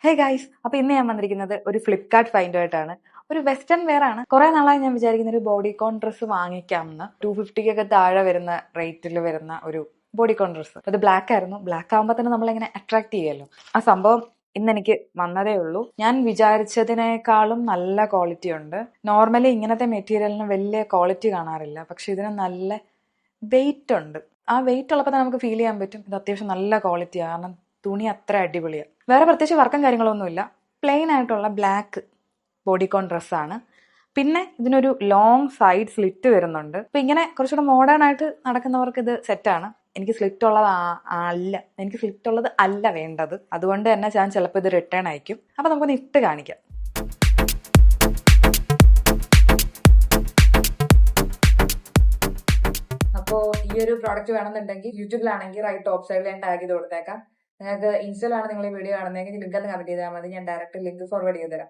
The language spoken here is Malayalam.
ഹേ ഗൈസ്, അപ്പൊ ഇന്ന് ഞാൻ വന്നിരിക്കുന്നത് ഒരു ഫ്ലിപ്കാർട്ട് ഫൈൻഡ് ആയിട്ടാണ്. ഒരു വെസ്റ്റേൺ വെയർ ആണ്. കുറെ നാളായി ഞാൻ വിചാരിക്കുന്ന ഒരു ബോഡിക്കോൺ ഡ്രസ്സ് വാങ്ങിക്കാമെന്ന്. 250 താഴെ വരുന്ന റേറ്റിൽ വരുന്ന ഒരു ബോഡിക്കോൺ ഡ്രസ്സ്. അത് ബ്ലാക്ക് ആയിരുന്നു. ബ്ലാക്ക് ആകുമ്പോൾ തന്നെ നമ്മളെങ്ങനെ അട്രാക്ട് ചെയ്യുമല്ലോ. ആ സംഭവം ഇന്ന് എനിക്ക് വന്നതേ ഉള്ളൂ. ഞാൻ വിചാരിച്ചതിനേക്കാളും നല്ല ക്വാളിറ്റി ഉണ്ട്. നോർമലി ഇങ്ങനത്തെ മെറ്റീരിയലിന് വലിയ ക്വാളിറ്റി കാണാറില്ല, പക്ഷെ ഇതിന് നല്ല വെയിറ്റ് ഉണ്ട്. ആ വെയിറ്റ് ഉള്ളപ്പോൾ തന്നെ നമുക്ക് ഫീൽ ചെയ്യാൻ പറ്റും ഇത് അത്യാവശ്യം നല്ല ക്വാളിറ്റിയാണ്. കാരണം തുണി അത്ര അടിപൊളിയാണ്. വേറെ പ്രത്യേകിച്ച് വർക്കും കാര്യങ്ങളൊന്നുമില്ല. പ്ലെയിൻ ആയിട്ടുള്ള ബ്ലാക്ക് ബോഡിക്കോൺ ഡ്രസ്സാണ്. പിന്നെ ഇതിനൊരു ലോങ് സൈഡ് സ്ലിറ്റ് വരുന്നുണ്ട്. അപ്പൊ ഇങ്ങനെ കുറച്ചുകൂടെ മോഡേൺ ആയിട്ട് നടക്കുന്നവർക്ക് ഇത് സെറ്റാണ്. എനിക്ക് സ്ലിറ്റ് ഉള്ളത് അല്ല വേണ്ടത്. അതുകൊണ്ട് തന്നെ ഞാൻ ചിലപ്പോൾ ഇത് റിട്ടേൺ അയക്കും. അപ്പൊ നമുക്കൊന്ന് ഇട്ട് കാണിക്കാം. അപ്പോൾ ഈ ഒരു പ്രോഡക്റ്റ് വേണമെന്നുണ്ടെങ്കിൽ യൂട്യൂബിലാണെങ്കിൽ റൈറ്റ് ടോപ്പ് സൈഡിൽ ഞാൻ ടാഗ് ചെയ്ത് കൊടുത്തേക്കാം. നിങ്ങൾക്ക് ഇൻസ്റ്റയിലാണ് നിങ്ങൾ ഈ വീഡിയോ കാണുന്നതെങ്കിൽ ലിങ്ക് ഒന്ന് കമന്റ് ചെയ്താൽ മതി. ഞാൻ ഡയറക്റ്റ് ലിങ്ക് ഫോർവേഡ് ചെയ്ത് തരാം.